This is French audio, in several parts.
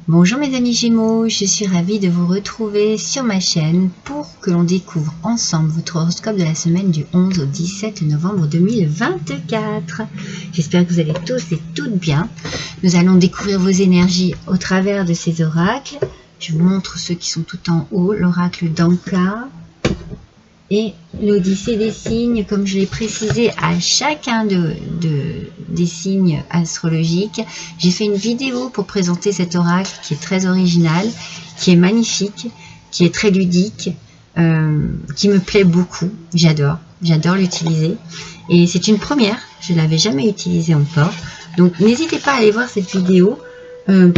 Bonjour mes amis Gémeaux, je suis ravie de vous retrouver sur ma chaîne pour que l'on découvre ensemble votre horoscope de la semaine du 11 au 17 novembre 2024. J'espère que vous allez tous et toutes bien. Nous allons découvrir vos énergies au travers de ces oracles. Je vous montre ceux qui sont tout en haut, l'oracle d'Anka et l'Odyssée des signes, comme je l'ai précisé à chacun des signes astrologiques. J'ai fait une vidéo pour présenter cet oracle qui est très original, qui est magnifique, qui est très ludique, qui me plaît beaucoup. J'adore l'utiliser. Et c'est une première, je ne l'avais jamais utilisé encore. Donc n'hésitez pas à aller voir cette vidéo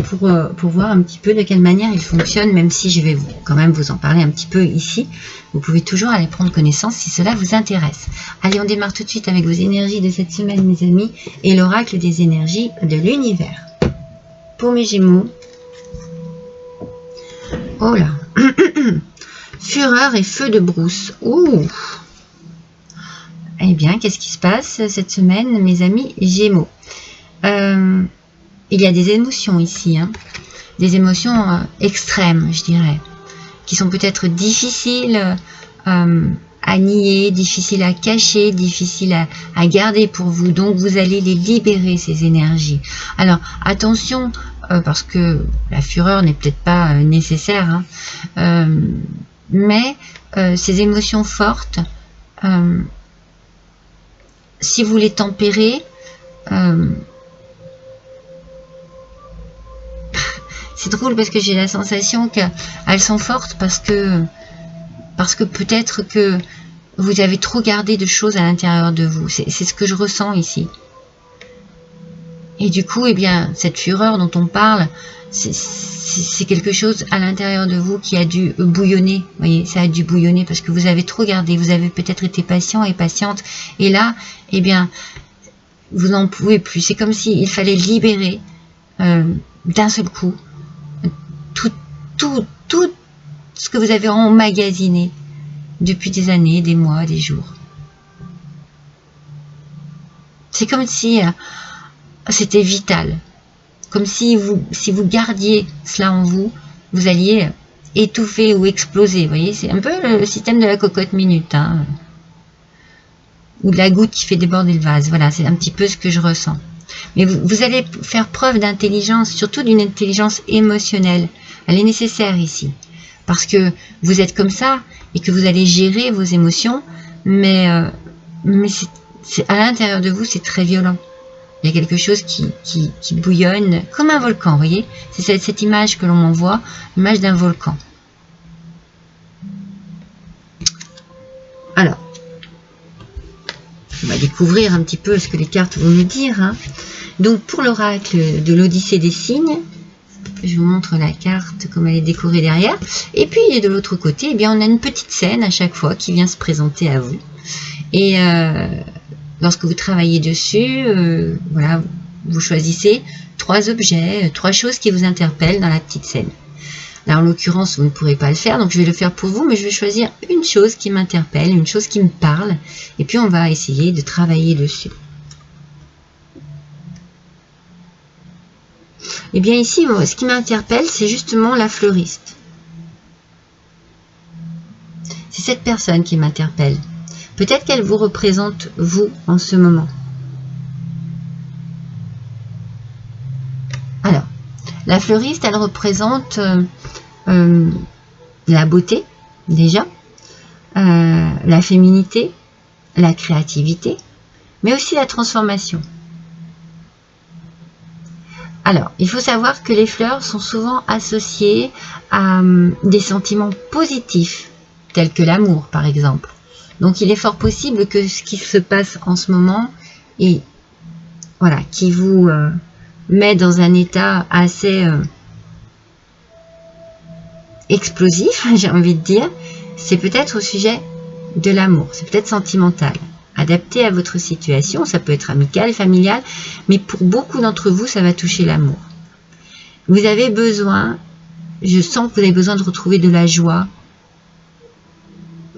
pour voir un petit peu de quelle manière il fonctionne, même si je vais quand même vous en parler un petit peu ici. Vous pouvez toujours aller prendre connaissance si cela vous intéresse. Allez, on démarre tout de suite avec vos énergies de cette semaine, mes amis, et l'oracle des énergies de l'univers. Pour mes Gémeaux, oh là, fureur et feu de brousse. Ouh. Eh bien, qu'est-ce qui se passe cette semaine, mes amis Gémeaux? Il y a des émotions ici, hein, des émotions extrêmes, je dirais, qui sont peut-être difficiles à nier, difficiles à cacher, difficiles à garder pour vous. Donc, vous allez les libérer, ces énergies. Alors, attention, parce que la fureur n'est peut-être pas nécessaire, hein, mais ces émotions fortes, si vous les tempérez, c'est drôle parce que j'ai la sensation qu'elles sont fortes parce que peut-être que vous avez trop gardé de choses à l'intérieur de vous. C'est ce que je ressens ici. Et du coup, eh bien, cette fureur dont on parle, c'est quelque chose à l'intérieur de vous qui a dû bouillonner. Vous voyez, ça a dû bouillonner parce que vous avez trop gardé. Vous avez peut-être été patient et patiente. Et là, eh bien, vous n'en pouvez plus. C'est comme s'il fallait libérer d'un seul coup tout ce que vous avez emmagasiné depuis des années, des mois, des jours. C'est comme si c'était vital. Comme si vous gardiez cela en vous, vous alliez étouffer ou exploser. Vous voyez, c'est un peu le système de la cocotte minute, hein, ou de la goutte qui fait déborder le vase. Voilà, c'est un petit peu ce que je ressens. Mais vous allez faire preuve d'intelligence, surtout d'une intelligence émotionnelle. Elle est nécessaire ici. Parce que vous êtes comme ça et que vous allez gérer vos émotions, mais à l'intérieur de vous, c'est très violent. Il y a quelque chose qui bouillonne comme un volcan, vous voyez. C'est cette image que l'on m'envoie, l'image d'un volcan. Alors, on va découvrir un petit peu ce que les cartes vont nous dire, hein. Donc, pour l'oracle de l'Odyssée des signes, je vous montre la carte comme elle est décorée derrière. Et puis, de l'autre côté, eh bien, on a une petite scène à chaque fois qui vient se présenter à vous. Et lorsque vous travaillez dessus, voilà, vous choisissez 3 objets, 3 choses qui vous interpellent dans la petite scène. Là, en l'occurrence, vous ne pourrez pas le faire, donc je vais le faire pour vous, mais je vais choisir une chose qui m'interpelle, une chose qui me parle, et puis on va essayer de travailler dessus. Et bien ici, ce qui m'interpelle, c'est justement la fleuriste. C'est cette personne qui m'interpelle. Peut-être qu'elle vous représente, vous, en ce moment. Alors, la fleuriste, elle représente la beauté, déjà, la féminité, la créativité, mais aussi la transformation. Alors, il faut savoir que les fleurs sont souvent associées à des sentiments positifs, tels que l'amour, par exemple. Donc, il est fort possible que ce qui se passe en ce moment, et voilà, qui vous met dans un état assez explosif, j'ai envie de dire, c'est peut-être au sujet de l'amour, c'est peut-être sentimental. Adapté à votre situation, ça peut être amical, familial, mais pour beaucoup d'entre vous, ça va toucher l'amour. Vous avez besoin, je sens que vous avez besoin de retrouver de la joie.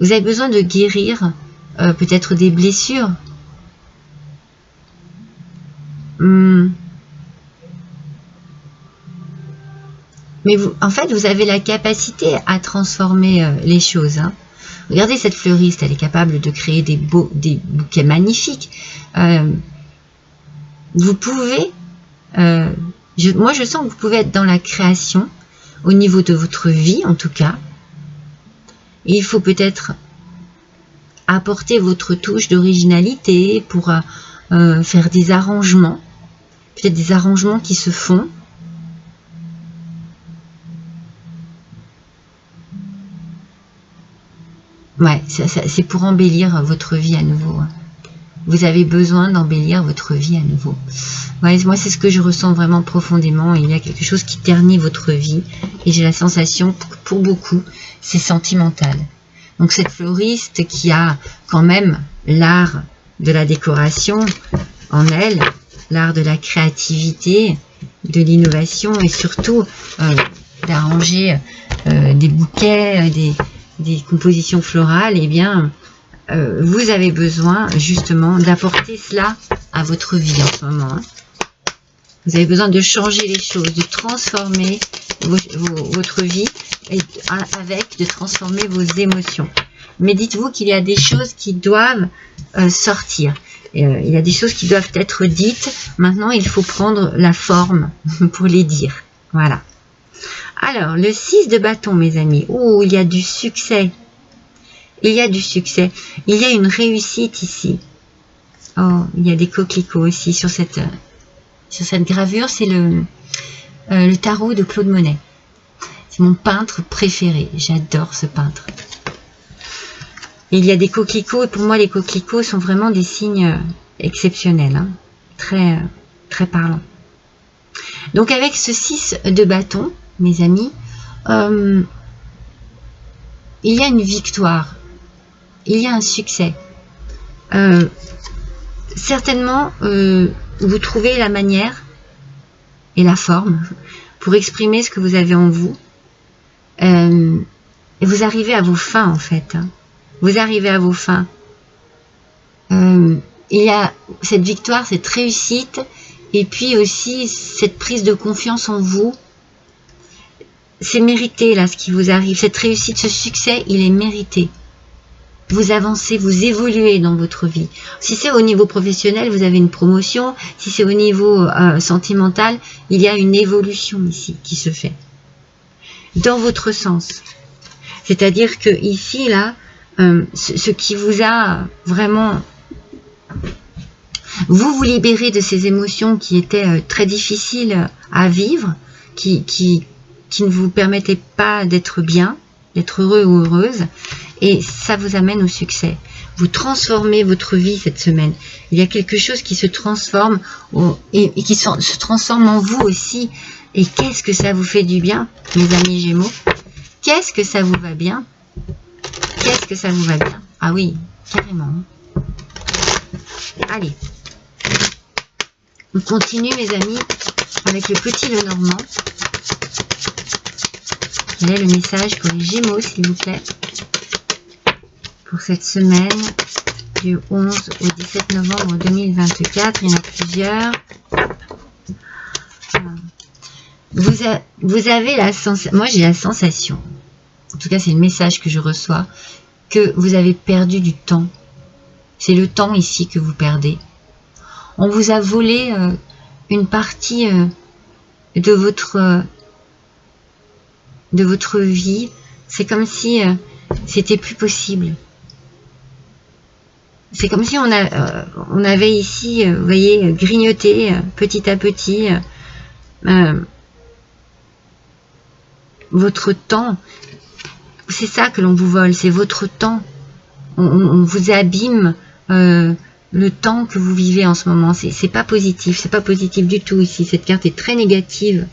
Vous avez besoin de guérir peut-être des blessures. Mais vous, en fait, vous avez la capacité à transformer les choses. Hein. Regardez cette fleuriste, elle est capable de créer des bouquets magnifiques. Vous pouvez, moi je sens que vous pouvez être dans la création, au niveau de votre vie en tout cas. Et il faut peut-être apporter votre touche d'originalité pour faire des arrangements, peut-être des arrangements qui se font. Ouais, c'est pour embellir votre vie à nouveau. Vous avez besoin d'embellir votre vie à nouveau. Ouais, moi, c'est ce que je ressens vraiment profondément. Il y a quelque chose qui ternit votre vie. Et j'ai la sensation que pour beaucoup, c'est sentimental. Donc, cette fleuriste qui a quand même l'art de la décoration en elle, l'art de la créativité, de l'innovation et surtout d'arranger des bouquets, des compositions florales, eh bien, vous avez besoin justement d'apporter cela à votre vie en ce moment. Hein. Vous avez besoin de changer les choses, de transformer votre vie et de transformer vos émotions. Mais dites-vous qu'il y a des choses qui doivent sortir. Il y a des choses qui doivent être dites. Maintenant, il faut prendre la forme pour les dire. Voilà. Alors, le 6 de bâton, mes amis. Oh, il y a du succès. Il y a du succès. Il y a une réussite ici. Oh, il y a des coquelicots aussi sur cette gravure. C'est le tarot de Claude Monet. C'est mon peintre préféré. J'adore ce peintre. Et il y a des coquelicots. Et pour moi, les coquelicots sont vraiment des signes exceptionnels. Hein. Très, très parlants. Donc, avec ce 6 de bâton, mes amis, il y a une victoire. Il y a un succès. Certainement, vous trouvez la manière et la forme pour exprimer ce que vous avez en vous. Et vous arrivez à vos fins, en fait. Hein. Vous arrivez à vos fins. Il y a cette victoire, cette réussite, et puis aussi cette prise de confiance en vous. C'est mérité, là, ce qui vous arrive. Cette réussite, ce succès, il est mérité. Vous avancez, vous évoluez dans votre vie. Si c'est au niveau professionnel, vous avez une promotion. Si c'est au niveau sentimental, il y a une évolution ici qui se fait. Dans votre sens. C'est-à-dire que ici, là, ce qui vous a vraiment... Vous libérez de ces émotions qui étaient très difficiles à vivre, qui ne vous permettaient pas d'être bien, d'être heureux ou heureuse. Et ça vous amène au succès. Vous transformez votre vie cette semaine. Il y a quelque chose qui se transforme et qui se transforme en vous aussi. Et qu'est-ce que ça vous fait du bien, mes amis Gémeaux? Qu'est-ce que ça vous va bien? Qu'est-ce que ça vous va bien? Ah oui, carrément. Allez. On continue, mes amis, avec le petit Lenormand. Quel est le message pour les Gémeaux, s'il vous plaît? Pour cette semaine du 11 au 17 novembre 2024, il y en a plusieurs. Vous avez la sensation, moi j'ai la sensation, en tout cas c'est le message que je reçois, que vous avez perdu du temps. C'est le temps ici que vous perdez. On vous a volé une partie de votre vie. C'est comme si c'était plus possible. C'est comme si on avait ici, vous voyez, grignoté petit à petit votre temps. C'est ça que l'on vous vole, c'est votre temps. On vous abîme le temps que vous vivez en ce moment. C'est pas positif, c'est pas positif du tout ici. Cette carte est très négative.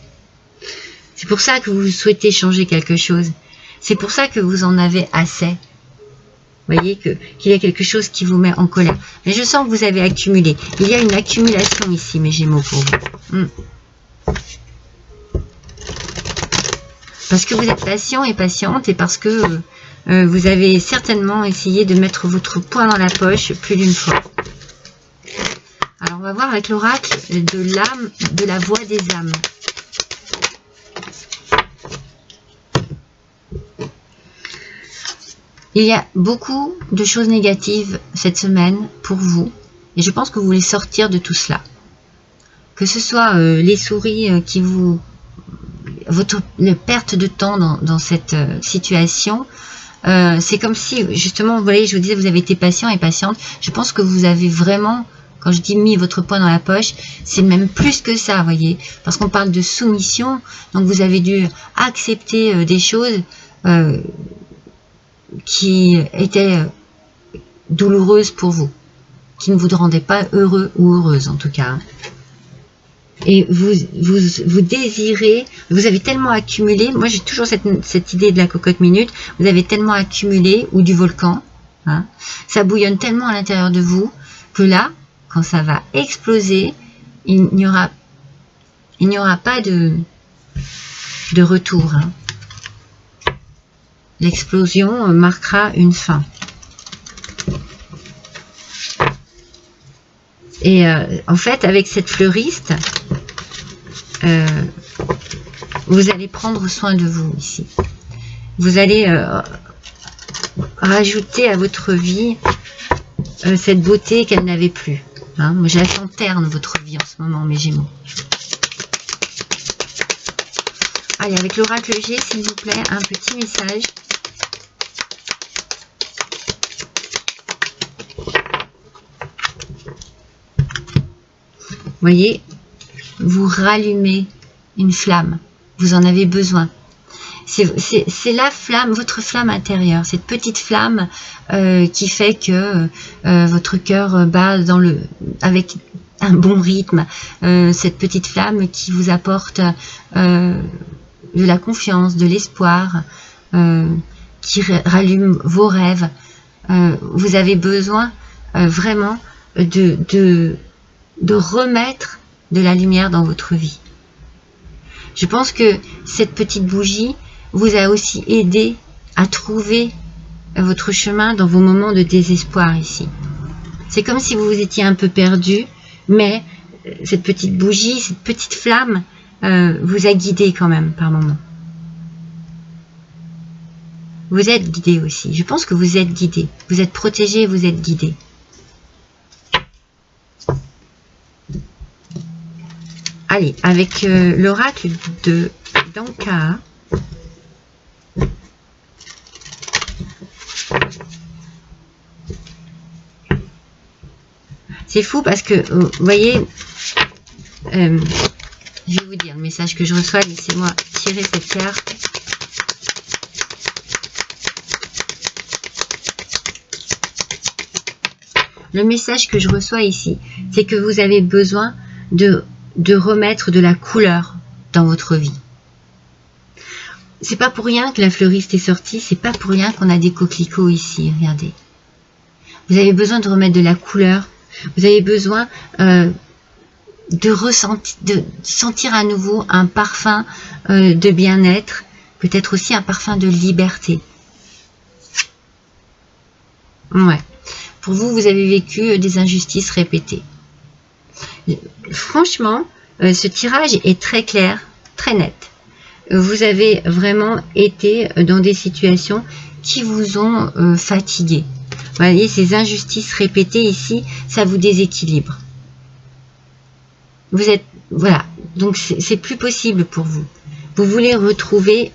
C'est pour ça que vous souhaitez changer quelque chose. C'est pour ça que vous en avez assez. Vous voyez qu'il y a quelque chose qui vous met en colère. Mais je sens que vous avez accumulé. Il y a une accumulation ici, mes Gémeaux, pour vous. Parce que vous êtes patient et patiente et parce que vous avez certainement essayé de mettre votre poing dans la poche plus d'une fois. Alors, on va voir avec l'oracle de l'âme, de la voix des âmes. Il y a beaucoup de choses négatives cette semaine pour vous. Et je pense que vous voulez sortir de tout cela. Que ce soit les souris qui vous... votre perte de temps dans cette situation. C'est comme si, justement, vous voyez, je vous disais, vous avez été patient et patiente. Je pense que vous avez vraiment... Quand je dis mis votre poing dans la poche, c'est même plus que ça, vous voyez. Parce qu'on parle de soumission. Donc vous avez dû accepter des choses qui étaient douloureuses pour vous. Qui ne vous rendaient pas heureux ou heureuse en tout cas. Et vous désirez, vous avez tellement accumulé, moi j'ai toujours cette idée de la cocotte minute, vous avez tellement accumulé, ou du volcan, hein, ça bouillonne tellement à l'intérieur de vous, que là, quand ça va exploser, il n'y aura pas de retour. Hein. L'explosion marquera une fin. Et en fait, avec cette fleuriste, vous allez prendre soin de vous ici. Vous allez rajouter à votre vie cette beauté qu'elle n'avait plus. Hein. Moi, je la sens terne, votre vie en ce moment, mes Gémeaux. Allez, avec l'oracle G, s'il vous plaît, un petit message. Vous voyez, vous rallumez une flamme. Vous en avez besoin. C'est la flamme, votre flamme intérieure, cette petite flamme qui fait que votre cœur bat avec un bon rythme. Cette petite flamme qui vous apporte de la confiance, de l'espoir, qui rallume vos rêves. Vous avez besoin vraiment de remettre de la lumière dans votre vie. Je pense que cette petite bougie vous a aussi aidé à trouver votre chemin dans vos moments de désespoir ici. C'est comme si vous vous étiez un peu perdu, mais cette petite bougie, cette petite flamme vous a guidé quand même par moments. Vous êtes guidé aussi. Je pense que vous êtes guidé. Vous êtes protégé, vous êtes guidé. Allez, avec l'oracle de Danka. C'est fou parce que, vous voyez, je vais vous dire le message que je reçois. Laissez-moi tirer cette carte. Le message que je reçois ici, c'est que vous avez besoin de remettre de la couleur dans votre vie. C'est pas pour rien que la fleuriste est sortie, c'est pas pour rien qu'on a des coquelicots ici, regardez. Vous avez besoin de remettre de la couleur, vous avez besoin de sentir à nouveau un parfum de bien-être, peut-être aussi un parfum de liberté. Ouais. Pour vous, vous avez vécu des injustices répétées. Franchement, ce tirage est très clair, très net. Vous avez vraiment été dans des situations qui vous ont fatigué. Vous voyez, ces injustices répétées ici, ça vous déséquilibre. Vous êtes, voilà, donc c'est plus possible pour vous. Vous voulez retrouver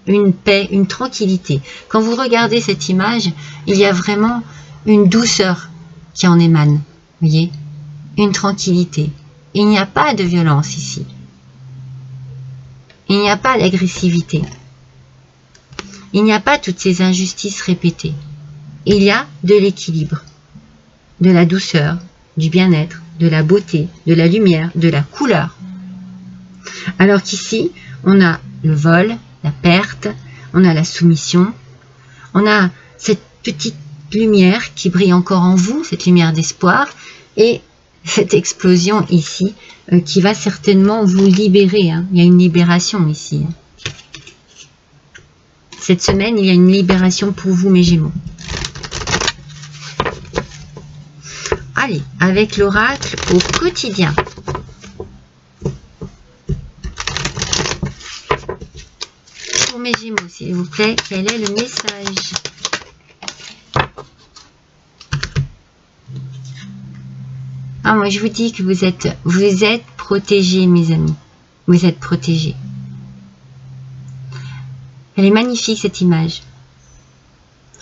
une paix, une tranquillité. Quand vous regardez cette image, il y a vraiment une douceur qui en émane. Vous voyez, une tranquillité. Il n'y a pas de violence ici. Il n'y a pas d'agressivité. Il n'y a pas toutes ces injustices répétées. Il y a de l'équilibre, de la douceur, du bien-être, de la beauté, de la lumière, de la couleur. Alors qu'ici, on a le vol, la perte, on a la soumission, on a cette petite lumière qui brille encore en vous, cette lumière d'espoir, et cette explosion ici qui va certainement vous libérer. Hein. Il y a une libération ici. Cette semaine, il y a une libération pour vous, mes Gémeaux. Allez, avec l'oracle au quotidien. Pour mes Gémeaux, s'il vous plaît, quel est le message ? Ah, moi je vous dis que vous êtes protégés, mes amis. Vous êtes protégés. Elle est magnifique cette image.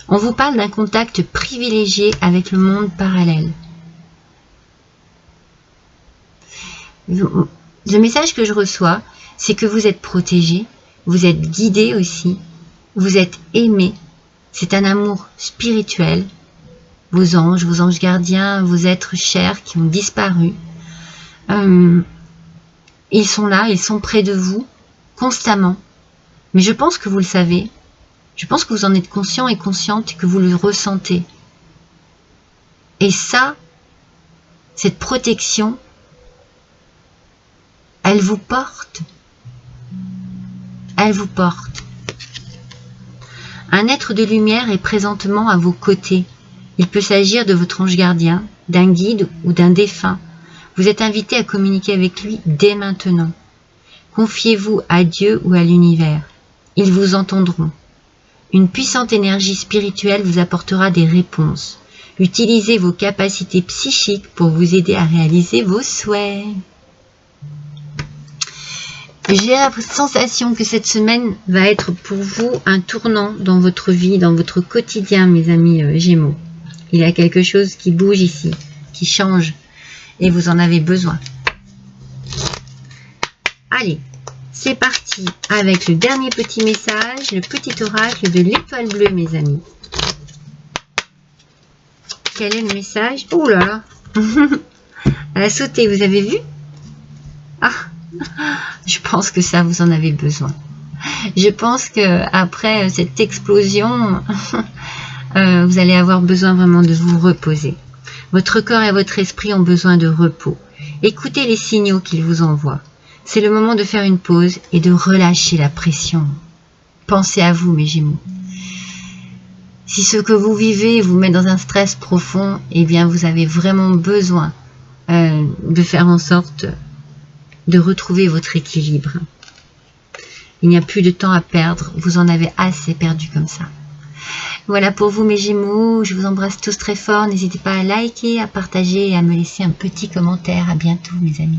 On vous parle d'un contact privilégié avec le monde parallèle. Le message que je reçois, c'est que vous êtes protégés, vous êtes guidés aussi, vous êtes aimés. C'est un amour spirituel. Vos anges gardiens, vos êtres chers qui ont disparu, ils sont là, ils sont près de vous, constamment. Mais je pense que vous le savez, je pense que vous en êtes conscient et consciente, que vous le ressentez. Et ça, cette protection, elle vous porte. Elle vous porte. Un être de lumière est présentement à vos côtés. Il peut s'agir de votre ange gardien, d'un guide ou d'un défunt. Vous êtes invité à communiquer avec lui dès maintenant. Confiez-vous à Dieu ou à l'univers. Ils vous entendront. Une puissante énergie spirituelle vous apportera des réponses. Utilisez vos capacités psychiques pour vous aider à réaliser vos souhaits. J'ai la sensation que cette semaine va être pour vous un tournant dans votre vie, dans votre quotidien, mes amis Gémeaux. Il y a quelque chose qui bouge ici, qui change, et vous en avez besoin. Allez, c'est parti avec le dernier petit message, le petit oracle de l'étoile bleue, mes amis. Quel est le message? Oh là là. Elle a sauté, vous avez vu? Ah, je pense que ça, vous en avez besoin. Je pense que après cette explosion, vous allez avoir besoin vraiment de vous reposer. Votre corps et votre esprit ont besoin de repos. Écoutez les signaux qu'ils vous envoient. C'est le moment de faire une pause et de relâcher la pression. Pensez à vous, mes Gémeaux. Si ce que vous vivez vous met dans un stress profond, eh bien vous avez vraiment besoin de faire en sorte de retrouver votre équilibre. Il n'y a plus de temps à perdre, vous en avez assez perdu comme ça. Voilà pour vous mes Gémeaux, je vous embrasse tous très fort, n'hésitez pas à liker, à partager et à me laisser un petit commentaire. À bientôt mes amis.